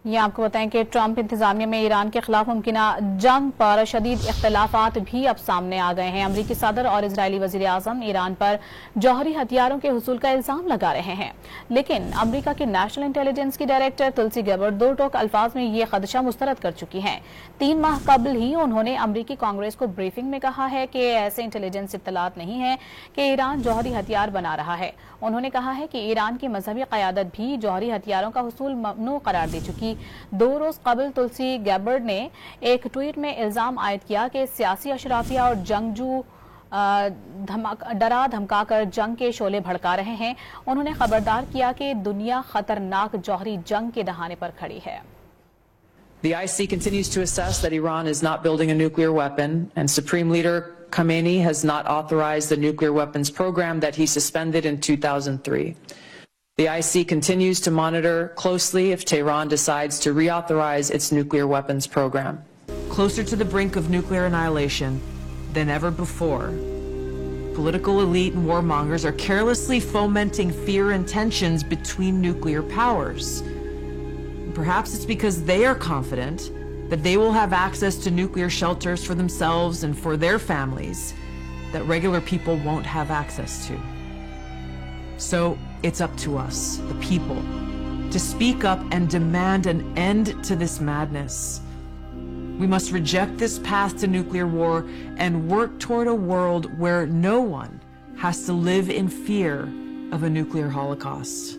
ये आपको बताएं कि ट्रंप इंतजामिया में ईरान के खिलाफ मुमकिना जंग पर शदीद इख्तलाफात भी अब सामने आ गए हैं। अमरीकी सदर और इजरायली वजीर आजम ईरान पर जौहरी हथियारों के हुसूल का इल्जाम लगा रहे हैं, लेकिन अमरीका की नेशनल इंटेलिजेंस की डायरेक्टर तुलसी गैबर्ड दो टोक अल्फाज में ये खदशा मुस्तरद कर चुकी हैं। 3 माह कबल ही उन्होंने अमरीकी कांग्रेस को ब्रीफिंग में कहा है कि ऐसे इंटेलिजेंस इत्तलात नहीं है कि ईरान जौहरी हथियार बना रहा है। उन्होंने कहा है कि ईरान की मजहबी क़यादत भी जौहरी हथियारों का हुसूल ममनू करार दे चुकी। 2 रोज कबल तुलसी गैबर्ड ने एक ट्वीट में इल्जाम आयद किया कि सियासी अशराफिया और जंगजू डरा धमकाकर जंग के शोले भड़का रहे हैं। उन्होंने खबरदार किया कि दुनिया खतरनाक जौहरी जंग के दहाने पर खड़ी है। The IC continues to assess that Iran is not building a nuclear weapon, and Supreme Leader Khamenei has not authorized the nuclear weapons program that he suspended in 2003. The IC continues to monitor closely if Tehran decides to reauthorize its nuclear weapons program. Closer to the brink of nuclear annihilation than ever before, political elite and warmongers are carelessly fomenting fear and tensions between nuclear powers. Perhaps it's because they are confident that they will have access to nuclear shelters for themselves and for their families that regular people won't have access to. So it's up to us, the people, to speak up and demand an end to this madness. We must reject this path to nuclear war and work toward a world where no one has to live in fear of a nuclear holocaust.